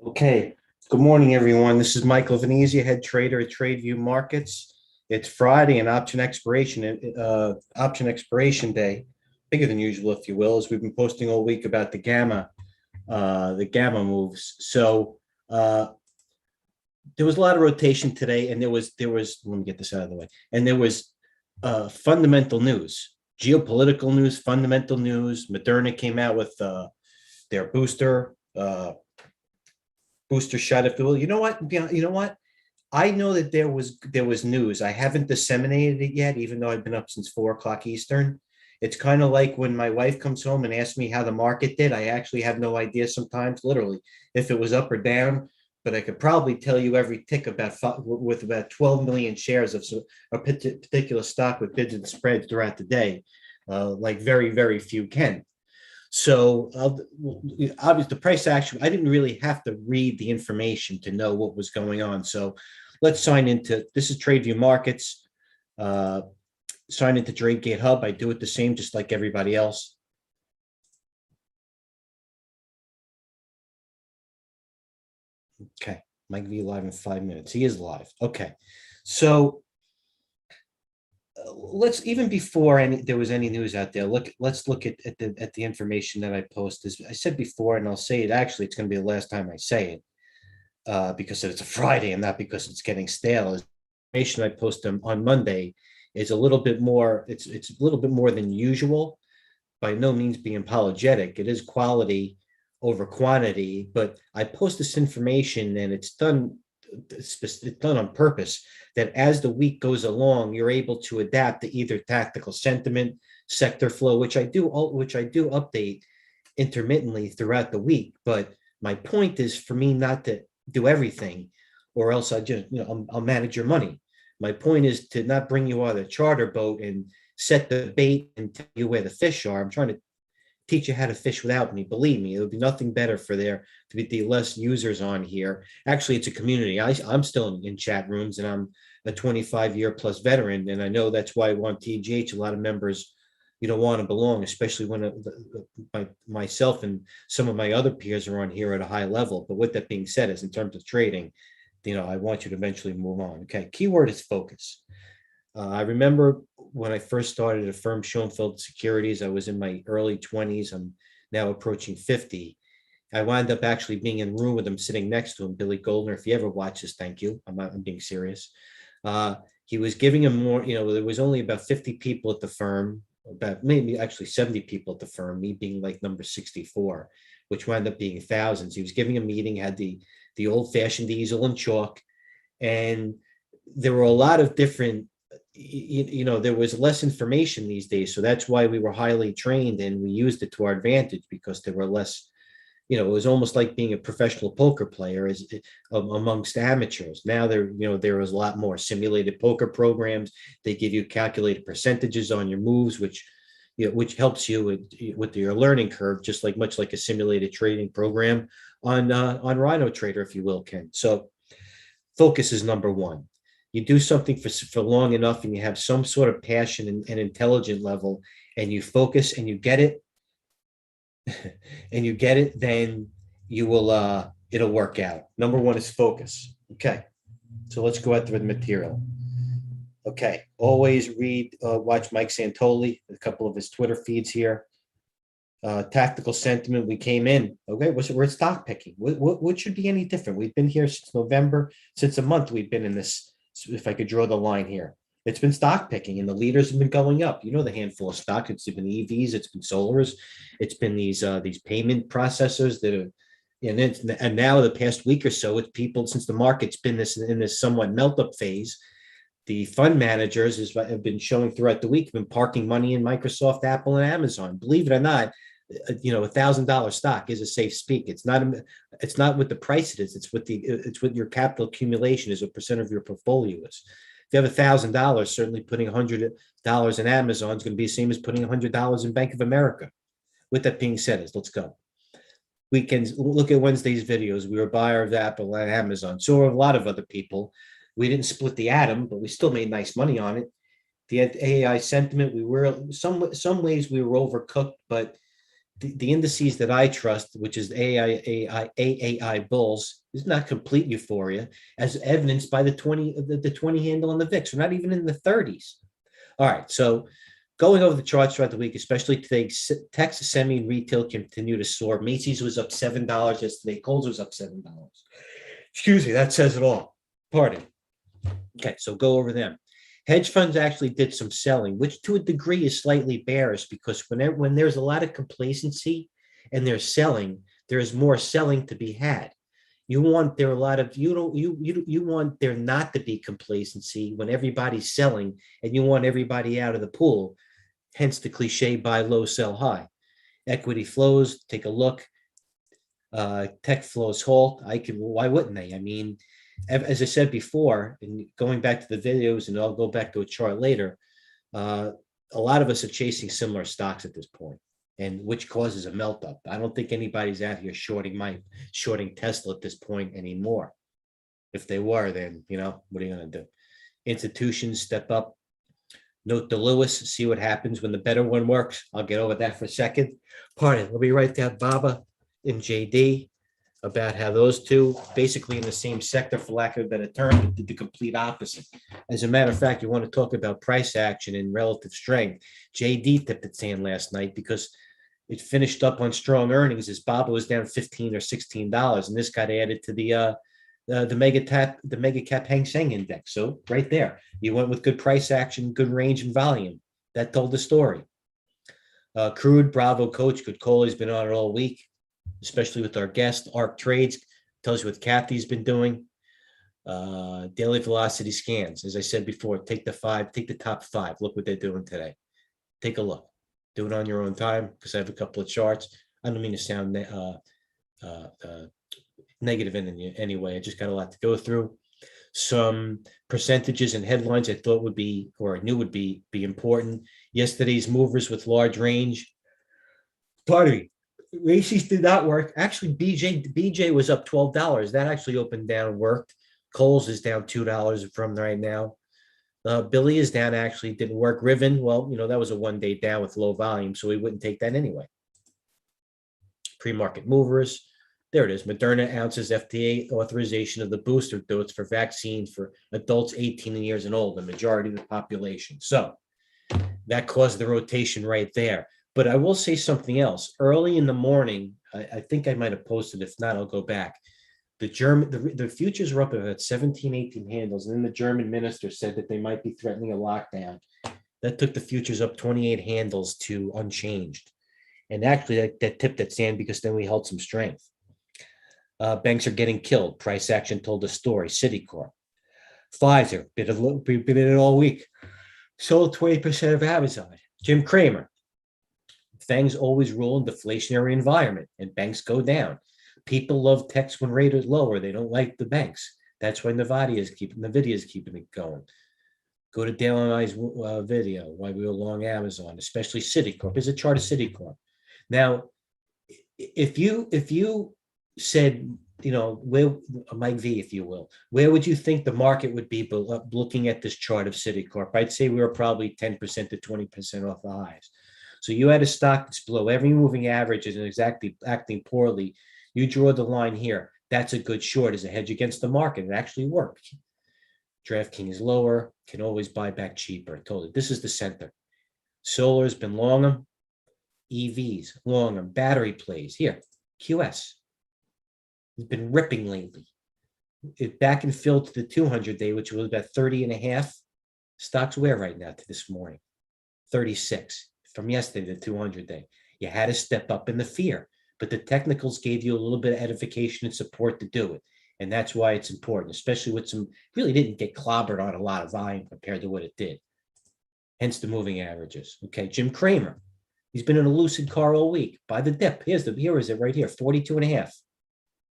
Okay, good morning, everyone. This is Michael Venezia, head trader at TradeView Markets. It's Friday and option expiration day, bigger than usual, if you will, as we've been posting all week about the gamma moves. So there was a lot of rotation today, and there was. Let me get this out of the way. And there was fundamental news, geopolitical news, fundamental news. Moderna came out with their booster shot, if you will. You know what? You know what? I know that there was news. I haven't disseminated it yet, even though I've been up since 4 o'clock Eastern. It's kind of like when my wife comes home and asks me how the market did. I actually have no idea sometimes, literally, if it was up or down. But I could probably tell you every tick with about 12 million shares of a particular stock with bids and spreads throughout the day, like very, very few can. So obviously the price action, I didn't really have to read the information to know what was going on. So let's sign into, this is TradeView Markets, uh, sign into TradeGATEHub. I do it the same, just like everybody else. Okay, Mike V live in 5 minutes. He is live. Okay, so let's, even before there was any news out there, let's look at the information that I post. As I said before, and I'll say it, actually it's going to be the last time I say it, because it's a Friday and not because it's getting stale. Is information I post on Monday is a little bit more, it's a little bit more than usual. By no means being apologetic, it is quality over quantity, but I post this information and it's done on purpose, that as the week goes along, you're able to adapt to either tactical sentiment, sector flow, which I do update intermittently throughout the week. But my point is for me not to do everything, or else I just, I'll manage your money. My point is to not bring you on a charter boat and set the bait and tell you where the fish are. I'm trying to teach you how to fish without me. Believe me, it would be nothing better for there to be the less users on here. Actually, it's a community. I'm still in chat rooms, and I'm a 25-year plus veteran, and I know that's why I want TGH. A lot of members, want to belong, especially when myself and some of my other peers are on here at a high level. But with that being said, is in terms of trading, I want you to eventually move on. Okay, keyword is focus. I remember when I first started at firm Schoenfeld Securities, I was in my early 20s. I'm now approaching 50. I wound up actually being in a room with him, sitting next to him, Billy Goldner. If you ever watch this, thank you. I'm being serious. He was giving him more, there was only about 50 people at the firm, about maybe actually 70 people at the firm, me being like number 64, which wound up being thousands. He was giving a meeting, had the old fashioned easel and chalk. And there were a lot of different, there was less information these days. So that's why we were highly trained and we used it to our advantage, because there were less, it was almost like being a professional poker player amongst amateurs. Now there was a lot more simulated poker programs. They give you calculated percentages on your moves, which helps you with your learning curve, just like much like a simulated trading program on Rhino Trader, if you will, Ken. So focus is number one. You do something for long enough and you have some sort of passion and intelligent level, and you focus and you get it, then you will, it'll work out. Number one is focus. Okay. So let's go out through the material. Okay. Always watch Mike Santoli, a couple of his Twitter feeds here. Tactical sentiment. We came in. Okay. We're stock picking. What should be any different? We've been here since November, since a month we've been in this. If I could draw the line here, it's been stock picking and the leaders have been going up. The handful of stock. It's been EVs, it's been solars, it's been these payment processors that have, and now the past week or so, it's people, since the market's been in this somewhat melt up phase. The fund managers have been showing throughout the week, have been parking money in Microsoft, Apple, and Amazon. Believe it or not, $1,000 stock is a safe speak. It's not what the price it is. It's what your capital accumulation is, a percent of your portfolio is. If you have $1,000, certainly putting $100 in Amazon is going to be the same as putting $100 in Bank of America. With that being said, let's go. We can look at Wednesday's videos. We were a buyer of Apple and Amazon. So were a lot of other people. We didn't split the atom, but we still made nice money on it. The AI sentiment, we were some ways we were overcooked, but the indices that I trust, which is AAI bulls, is not complete euphoria, as evidenced by the 20 handle on the VIX. We're not even in the 30s. All right, so going over the charts throughout the week, especially today, tech, semi, and retail continue to soar. Macy's was up $7 yesterday. Kohl's was up $7. Excuse me, that says it all. Pardon. Okay, so go over them. Hedge funds actually did some selling, which to a degree is slightly bearish because when there's a lot of complacency and they're selling, there is more selling to be had. You want there a lot of you want there not to be complacency when everybody's selling, and you want everybody out of the pool. Hence the cliche: buy low, sell high. Equity flows. Take a look. Tech flows halt. Why wouldn't they? I mean, as I said before, and going back to the videos, and I'll go back to a chart later, a lot of us are chasing similar stocks at this point, and which causes a melt up. I don't think anybody's out here shorting Tesla at this point anymore. If they were, then, what are you going to do? Institutions step up. Note the Lewis, see what happens when the better one works. I'll get over that for a second. Pardon, let me write down Baba and JD about how those two basically in the same sector, for lack of a better term, but did the complete opposite. As a matter of fact, you want to talk about price action and relative strength. JD tipped its hand last night because it finished up on strong earnings as Baba was down $15 or $16, and this got added to the mega cap Hang Seng index. So right there, you went with good price action, good range and volume. That told the story. Crude, Bravo, Coach, good call. He's been on it all week, especially with our guest. ARC Trades tells you what Kathy's been doing. Daily velocity scans. As I said before, take the top five. Look what they're doing today. Take a look. Do it on your own time because I have a couple of charts. I don't mean to sound negative in any way. I just got a lot to go through. Some percentages and headlines I thought would be, or I knew would be important. Yesterday's movers with large range. Pardon me. Macy's did not work. Actually, BJ was up $12. That actually opened down, worked. Kohl's is down $2 from right now. Billy is down, actually didn't work. Riven, well, that was a 1 day down with low volume, so we wouldn't take that anyway. Pre-market movers. There it is. Moderna ounces FDA authorization of the booster dose for vaccine for adults 18 years and old, the majority of the population. So that caused the rotation right there. But I will say something else. Early in the morning, I think I might have posted. If not, I'll go back. The futures were up about 17, 18 handles. And then the German minister said that they might be threatening a lockdown. That took the futures up 28 handles to unchanged. And actually, that tipped that sand because then we held some strength. Banks are getting killed. Price action told the story. Citicorp. Pfizer, been in it all week. Sold 20% of Amazon. Jim Cramer. Fangs always rule in deflationary environment, and banks go down. People love techs when rate is lower. They don't like the banks. That's why NVIDIA is keeping it going. Go to Dale and I's video, why we were long Amazon, especially Citicorp. There's a chart of Citicorp. Now, if you said, where, Mike V, if you will, where would you think the market would be looking at this chart of Citicorp? I'd say we were probably 10% to 20% off the highs. So you had a stock that's below every moving average and exactly acting poorly. You draw the line here. That's a good short as a hedge against the market. It actually worked. DraftKings is lower, can always buy back cheaper. I told you, this is the center. Solar has been long them. EVs, long them. Battery plays. Here, QS. It's been ripping lately. It back and filled to the 200-day, which was about 30 and a half. Stocks where right now to this morning? 36. From yesterday, the 200-day. You had to step up in the fear, but the technicals gave you a little bit of edification and support to do it. And that's why it's important, especially with some, really didn't get clobbered on a lot of volume compared to what it did. Hence the moving averages. Okay, Jim Cramer. He's been in a lucid car all week. Buy the dip. Here is it right here, 42 and a half.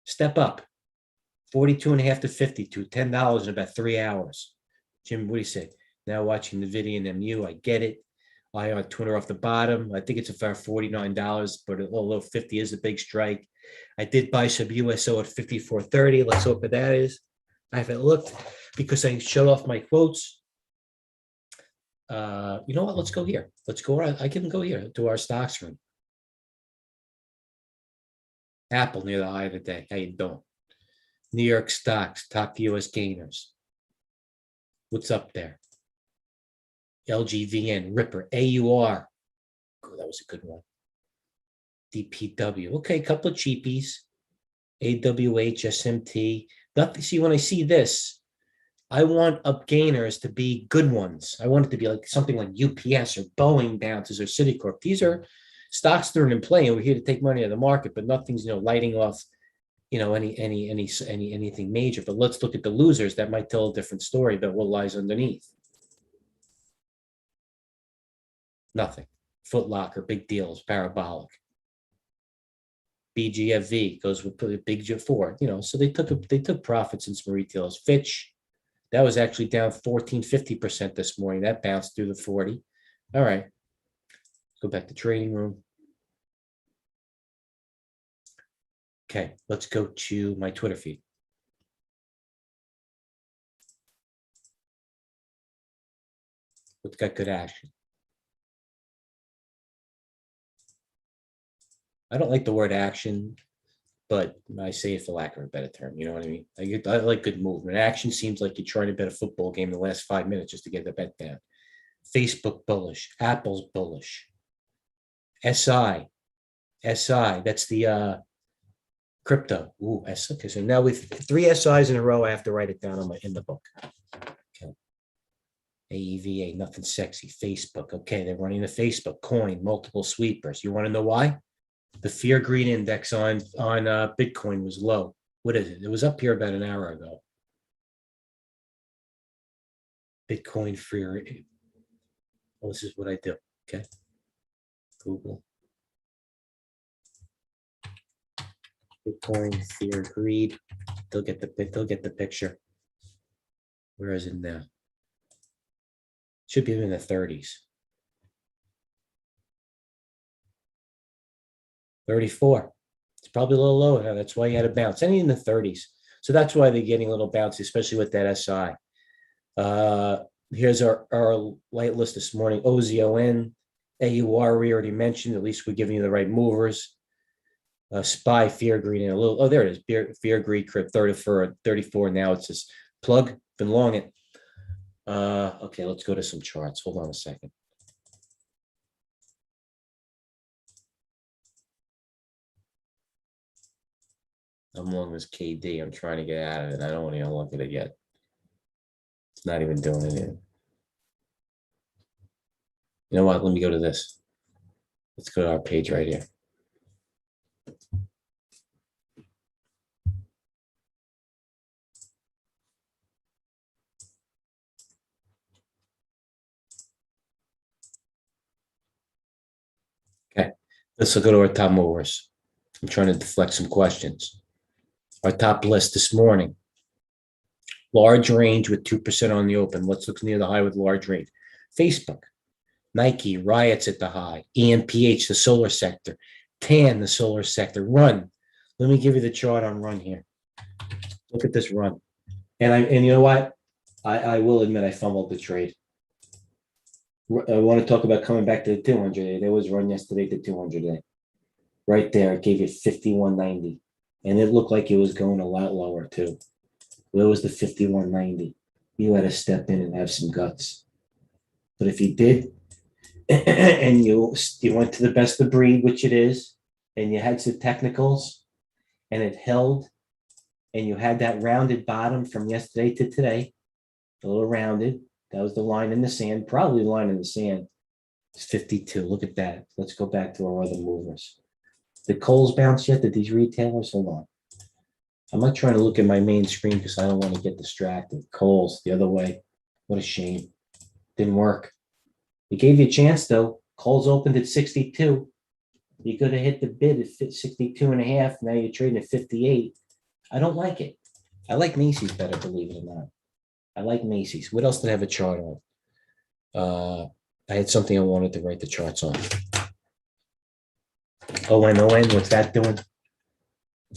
Step up. 42 and a half to 52, $10 in about 3 hours. Jim, what do you say? Now watching the video in MU, I get it. I on Twitter off the bottom. I think it's about $49, but although 50 is a big strike. I did buy some USO at 54.30. Let's hope what that is. I haven't looked because I shut off my quotes. You know what? Let's go here. Let's go. I can go here to our stocks room. Apple near the high of the day. How you doing? New York stocks, top US gainers. What's up there? LGVN, Ripper, AUR. Oh, that was a good one. DPW. Okay, a couple of cheapies. AWH, SMT. Nothing. See, when I see this, I want up gainers to be good ones. I want it to be like something like UPS or Boeing bounces or Citicorp. These are stocks that are in play, and we're here to take money out of the market, but nothing's lighting off anything major. But let's look at the losers. That might tell a different story about what lies underneath. Nothing. Foot Locker, big deals, parabolic. BGFV goes with big J4. So they took profits in some retailers. Fitch, that was actually down 14.50% this morning. That bounced through the 40. All right. Let's go back to trading room. Okay, let's go to my Twitter feed. What's got good action? I don't like the word action, but I say it for lack of a better term. You know what I mean? I like good movement. Action seems like you're trying to bet a football game in the last 5 minutes just to get the bet down. Facebook bullish. Apple's bullish. SI, that's the crypto. Ooh, okay. So now with 3 SIs in a row, I have to write it down in the book. Okay. AEVA, nothing sexy. Facebook. Okay, they're running the Facebook coin, multiple sweepers. You want to know why? The fear greed index on Bitcoin was low. What is it? It was up here about an hour ago. Bitcoin fear. Well, this is what I do. Okay. Google. Bitcoin fear greed. They'll get the picture. Where is it now? Should be in the 30s. 34. It's probably a little low now. That's why you had a bounce. Any in the 30s. So that's why they're getting a little bouncy, especially with that SI. Here's our light list this morning. OZON, AUR, we already mentioned. At least we're giving you the right movers. SPY, fear, greed, and a little. Oh, there it is. Fear, greed, crib, 34. Now it's just plug. Been long it. Okay, let's go to some charts. Hold on a second. I'm long as KD. I'm trying to get out of it. I don't want to look at it yet. It's not even doing anything. You know what? Let me go to this. Let's go to our page right here. Okay, let's look at our top movers. I'm trying to deflect some questions. Our top list this morning. Large range with 2% on the open. Let's look near the high with large range. Facebook, Nike, riots at the high. EMPH, the solar sector. TAN, the solar sector. Run. Let me give you the chart on run here. Look at this run. And you know what? I will admit I fumbled the trade. I want to talk about coming back to the 200. There was run yesterday to 200. Right there, it gave you 51.90. And it looked like it was going a lot lower too. Where was the 51.90? You had to step in and have some guts. But if you did, and you went to the best of breed, which it is, and you had some technicals, and it held, and you had that rounded bottom from yesterday to today, a little rounded. That was the line in the sand, probably the line in the sand. It's 52. Look at that. Let's go back to our other movers. Did Kohl's bounce yet? Did these retailers? Hold on. I'm not trying to look at my main screen because I don't want to get distracted. Kohl's the other way. What a shame. Didn't work. It gave you a chance though. Kohl's opened at 62. You could have hit the bid at 62 and a half. Now you're trading at 58. I don't like it. I like Macy's better, believe it or not. I like Macy's. What else did I have a chart on? I had something I wanted to write the charts on. ON, what's that doing?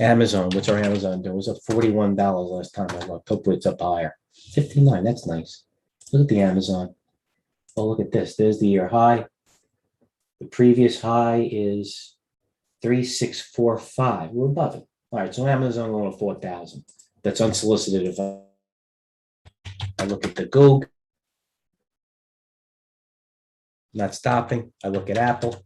Amazon, what's our Amazon doing? It was up $41 last time I looked. Hopefully it's up higher. 59, that's nice. Look at the Amazon. Oh, look at this. There's the year high. The previous high is 3645. We're above it. All right, so Amazon going to 4,000. That's unsolicited. If I look at the Goog, not stopping. I look at Apple,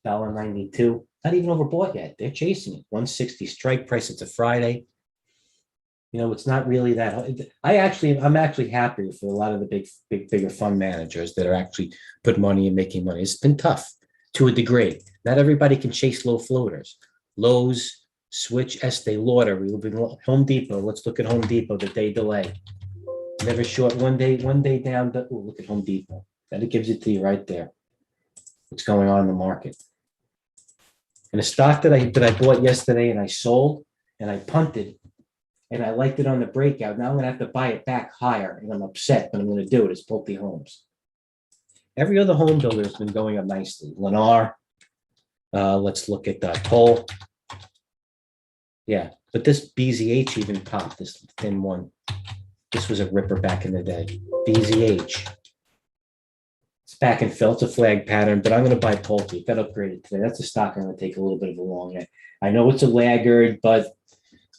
$1.92. Not even overbought yet. They're chasing it. 160 strike price. It's a Friday. You know, it's not really that. I'm actually happy for a lot of the bigger fund managers that are actually putting money and making money. It's been tough to a degree. Not everybody can chase low floaters. Lowe's, Switch, Estee Lauder. We live in Home Depot. Let's look at Home Depot. The day delay. Never short. One day down. Look at Home Depot. That it gives it to you right there. What's going on in the market? And a stock that I bought yesterday and I sold and I punted. And I liked it on the breakout. Now I'm going to have to buy it back higher. And I'm upset, but I'm going to do it. It's Pulte Homes. Every other home builder has been going up nicely. Lennar. Let's look at Toll. Yeah, but this BZH even popped, this thin one. This was a ripper back in the day. BZH. It's back and fell. It's a flag pattern, but I'm going to buy Pulte. It got upgraded today. That's a stock I'm going to take a little bit of a long at. I know it's a laggard, but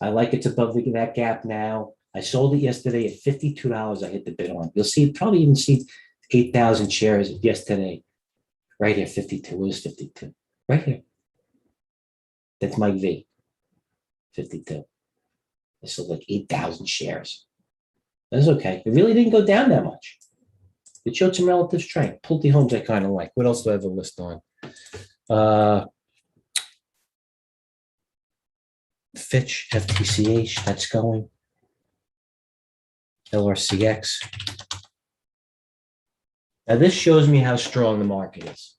I like it's above that gap now. I sold it yesterday at $52. I hit the bid on. You'll see, probably even see 8,000 shares yesterday. Right here, 52. It was 52. Right here. That's Mike V. 52. I sold like 8,000 shares. That's okay. It really didn't go down that much. It showed some relative strength. Pulte Homes I kind of like. What else do I have a list on? Fitch, FTCH, that's going. LRCX. Now this shows me how strong the market is.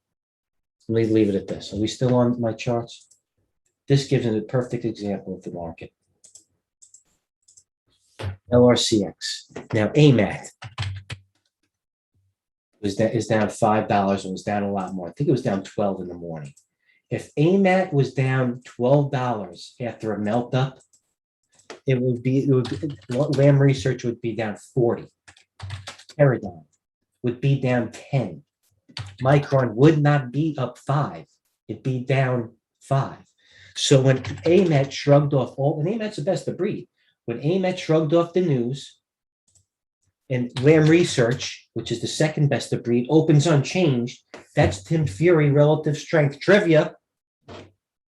Let me leave it at this. Are we still on my charts? This gives it a perfect example of the market. LRCX. Now AMAT is down $5 and was down a lot more. I think it was down 12 in the morning. If AMAT was down $12 after a melt up, Lamb Research would be down 40. Paradigm would be down 10. Micron would not be up 5. It'd be down 5. So when AMAT shrugged off and AMAT's the best of breed. When AMAT shrugged off the news and Lamb Research, which is the second best of breed, opens unchanged, that's Tim Fury relative strength. Trivia,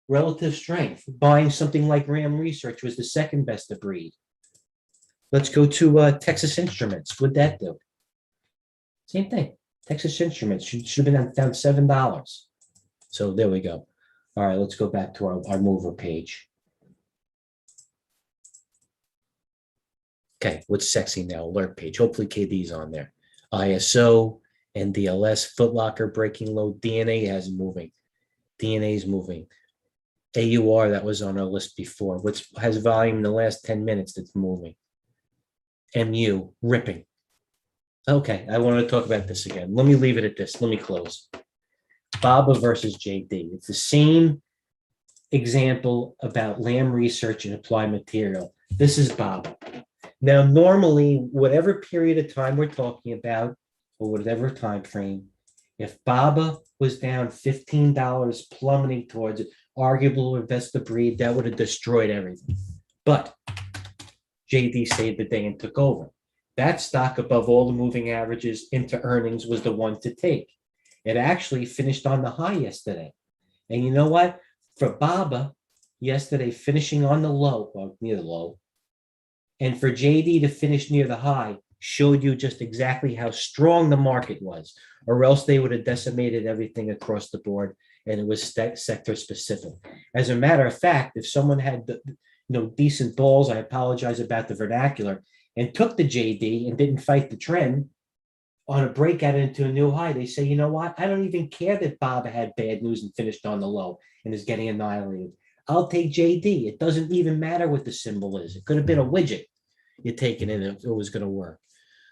relative strength. Buying something like Lamb Research was the second best of breed. Let's go to Texas Instruments. What'd that do? Same thing. Texas Instruments should have been down $7. So there we go. All right, let's go back to our mover page. Okay, what's sexy now? Alert page. Hopefully KD's on there. ISO, NDLS, Foot Locker breaking low. DNA has moving. DNA is moving. AUR, that was on our list before. What has volume in the last 10 minutes that's moving? MU, ripping. Okay, I want to talk about this again. Let me leave it at this. Let me close. BABA versus JD. It's the same example about Lamb Research and Applied Material. This is BABA. Now, normally, whatever period of time we're talking about, or whatever time frame, if BABA was down $15, plummeting towards it, arguable or best of breed, that would have destroyed everything. But JD saved the day and took over. That stock above all the moving averages into earnings was the one to take. It actually finished on the high yesterday. And you know what? For BABA, yesterday finishing on the low, or near the low, and for JD to finish near the high showed you just exactly how strong the market was, or else they would have decimated everything across the board, and it was sector specific. As a matter of fact, if someone had decent balls, I apologize about the vernacular, and took the JD and didn't fight the trend on a breakout into a new high, they say, you know what? I don't even care that BABA had bad news and finished on the low and is getting annihilated. I'll take JD. It doesn't even matter what the symbol is. It could have been a widget you're taking in if it was going to work.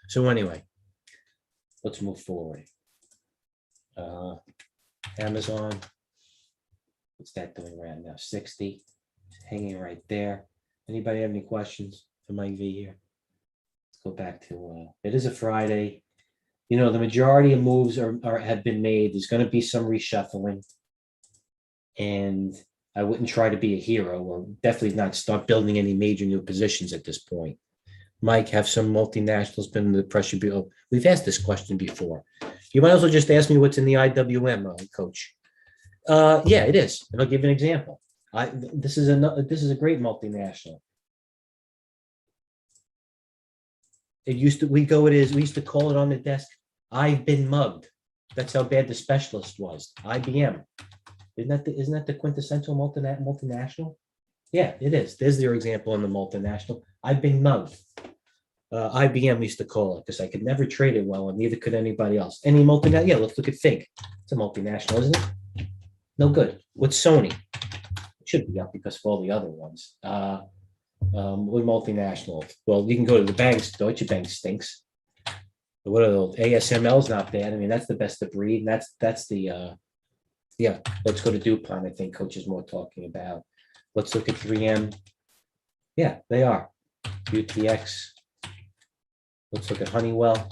So anyway, let's move forward. Amazon, what's that doing right now? 60, hanging right there. Anybody have any questions for Mike V here? Let's go back to, it is a Friday. You know, the majority of moves have been made. There's going to be some reshuffling. And I wouldn't try to be a hero, or definitely not start building any major new positions at this point. Mike, have some multinationals been in the pressure bureau? We've asked this question before. You might as well just ask me what's in the IWM, coach. Yeah, it is. And I'll give you an example. This is a great multinational. It used to, we used to call it on the desk, I've been mugged. That's how bad the specialist was. IBM. Isn't that the quintessential multinational? Yeah, it is. There's your example in the multinational. I've been mugged. IBM used to call it because I could never trade it well, and neither could anybody else. Any multinational? Yeah, let's look at Fig. It's a multinational, isn't it? No good. What's Sony? It should be up because of all the other ones. With multinational. Well, you can go to the banks. Deutsche Bank stinks. What are those? ASML's not bad. I mean, that's the best of breed. And that's the yeah. Let's go to DuPont. I think Coach is more talking about. Let's look at 3M. Yeah, they are. UTX. Let's look at Honeywell.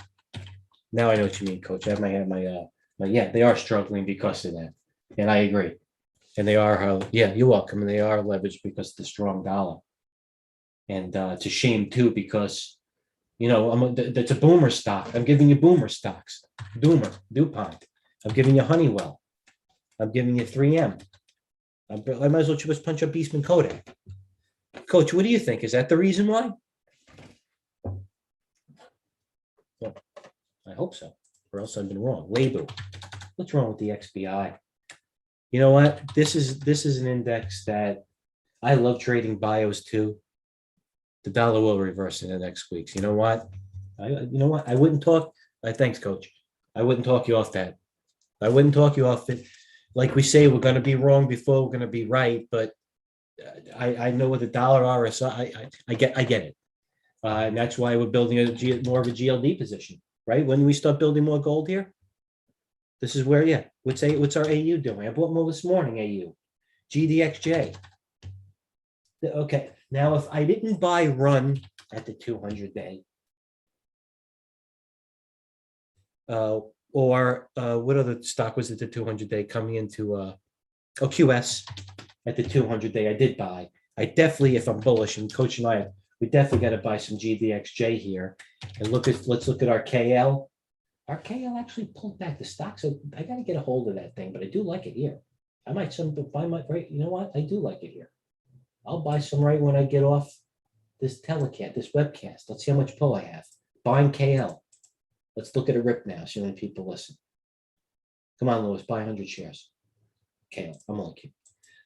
Now I know what you mean, Coach. I have my yeah, they are struggling because of that, and I agree. And they are, yeah, you're welcome. And they are leveraged because of the strong dollar. And it's a shame too, because that's a boomer stock. I'm giving you boomer stocks. DuPont. I'm giving you Honeywell. I'm giving you 3M. I might as well just punch up Eastman Kodak. Coach, what do you think? Is that the reason why? Well, I hope so, or else I've been wrong. Weibo. What's wrong with the XBI? You know what? This is an index that I love trading bios too. The dollar will reverse in the next weeks. You know what? I wouldn't talk. Thanks, Coach. I wouldn't talk you off that. I wouldn't talk you off it. Like we say, we're going to be wrong before we're going to be right. But I know what the dollar RSI. I get it, and that's why we're building more of a GLD position, right? When we start building more gold here, this is where, yeah. What's our AU doing? I bought more this morning. AU, GDXJ. Okay. Now, if I didn't buy run at the 200-day, or what other stock was it, the 200-day coming into QS at the 200-day, I did buy. I definitely, if I'm bullish, and Coach and I, we definitely got to buy some GDXJ here. And let's look at our KL. Our KL actually pulled back the stock, so I got to get a hold of that thing. But I do like it here. I might buy my right. You know what? I do like it here. I'll buy some right when I get off this telecast, this webcast. Let's see how much pull I have. Buying KL. Let's look at a rip now, so many people listen. Come on, Lewis, buy 100 shares. KL, I'm only kidding.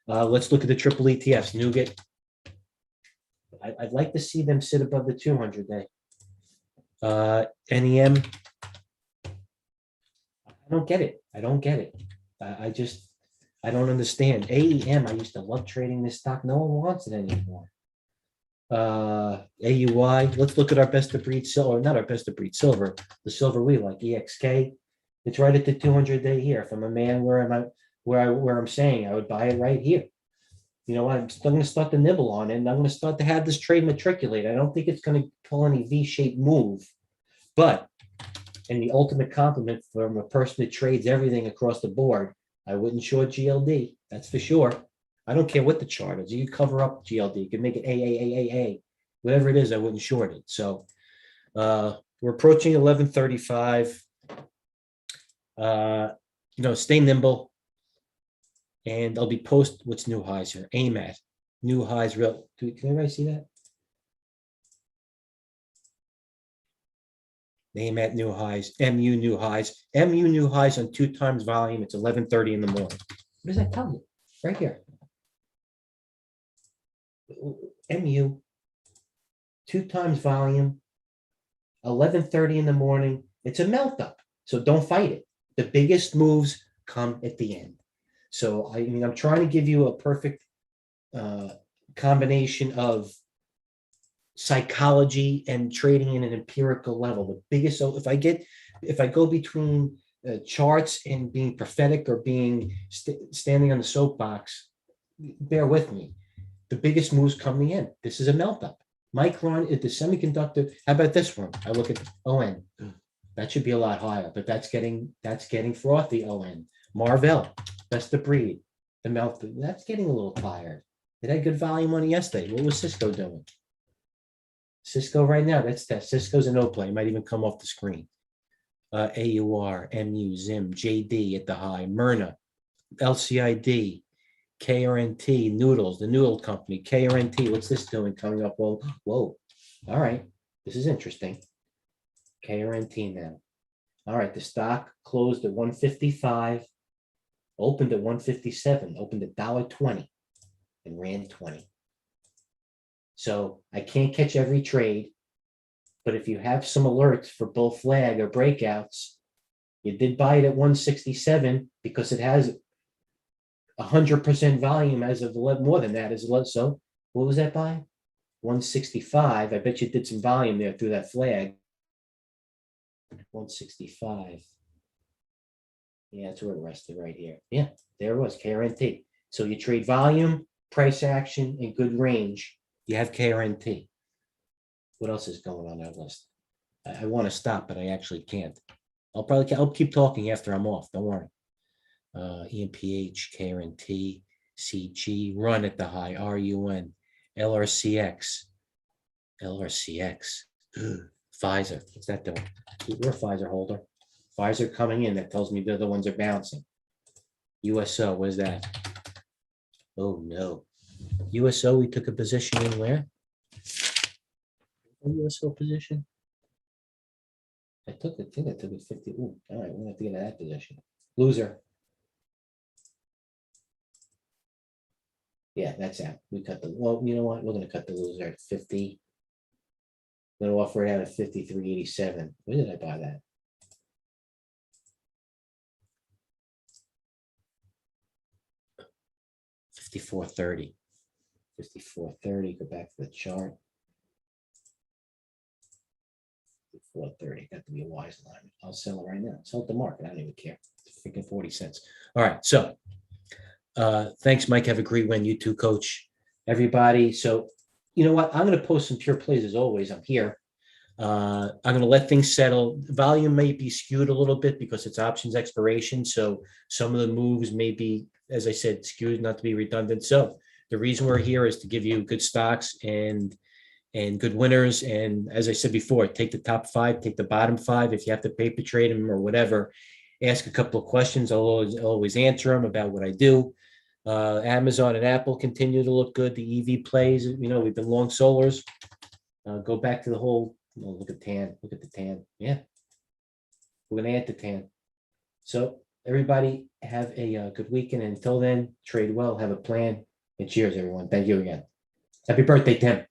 Let's look at the triple ETFs. Nougat. I'd like to see them sit above the 200-day. NEM. I don't get it. I don't understand. AEM, I used to love trading this stock. No one wants it anymore. AUI, let's look at our best of breed silver, not our best of breed silver, the silver we like, EXK. It's right at the 200-day here. If I'm a man where I'm saying I would buy it right here. You know what? I'm still going to start to nibble on it, and I'm going to start to have this trade matriculate. I don't think it's going to pull any V-shaped move, but in the ultimate compliment from a person that trades everything across the board, I wouldn't short GLD. That's for sure. I don't care what the chart is. You can cover up GLD. You can make it AAAAA. Whatever it is, I wouldn't short it. So we're approaching 11:35. Stay nimble. And I'll be post what's new highs here. Aim at new highs. Can everybody see that? Aim at new highs. MU new highs. MU new highs on 2 times volume. It's 11:30 in the morning. What does that tell you? Right here. MU 2 times volume. 11:30 in the morning. It's a melt up. So don't fight it. The biggest moves come at the end. So I'm trying to give you a perfect combination of psychology and trading in an empirical level. The biggest, so if I go between charts and being prophetic or being standing on the soapbox, bear with me. The biggest moves coming in. This is a melt up. Micron at the semiconductor. How about this one? I look at ON. That should be a lot higher, but that's getting frothy. ON. Marvell, best of breed. The mouth, that's getting a little tired. It had good volume on it yesterday. What was Cisco doing? Cisco right now, that's that. Cisco's a no play. It might even come off the screen. AUR, MU, ZIM, JD at the high, Myrna, LCID, KRNT, Noodles, the Noodle Company, KRNT. What's this doing coming up? Well, whoa. All right. This is interesting. KRNT now. All right. The stock closed at 155, opened at 157, opened at $1.20 and ran 20. So I can't catch every trade, but if you have some alerts for bull flag or breakouts, you did buy it at 167 because it has 100% volume as of more than that as well. So what was that buy? 165. I bet you did some volume there through that flag. 165. Yeah, that's where it rested right here. Yeah, there it was, KRNT. So you trade volume, price action, and good range. You have KRNT. What else is going on that list? I want to stop, but I actually can't. I'll keep talking after I'm off. Don't worry. EMPH, KRNT, CG, run at the high, RUN, LRCX, Pfizer. What's that doing? We're a Pfizer holder. Pfizer coming in. That tells me the other ones are bouncing. USO, what is that? Oh no. USO, we took a position in where? A USO position? I took it 50. Ooh, all right, we're gonna have to get in that position. Loser. Yeah, that's out. We cut the, well, you know what? We're gonna cut the loser at 50. I'm gonna offer it out at 53.87. Where did I buy that? $54.30. $54.30. Go back to the chart. $54.30. Got to be a wise line. I'll sell it right now. Sell it to market. I don't even care. It's freaking 40 cents. All right. So thanks, Mike. Have a great win. You too, coach. Everybody. So you know what? I'm going to post some pure plays as always. I'm here. I'm going to let things settle. Volume may be skewed a little bit because it's options expiration. So some of the moves may be, as I said, skewed, not to be redundant. So the reason we're here is to give you good stocks and good winners. And as I said before, take the top 5, take the bottom 5. If you have to paper trade them or whatever, ask a couple of questions. I'll always answer them about what I do. Amazon and Apple continue to look good. The EV plays, you know, we've been long solars. Go back to the whole, look at TAN. Look at the TAN. Yeah. We're going to add the TAN. So everybody have a good weekend. Until then, trade well, have a plan, and cheers, everyone. Thank you again. Happy birthday, Tim.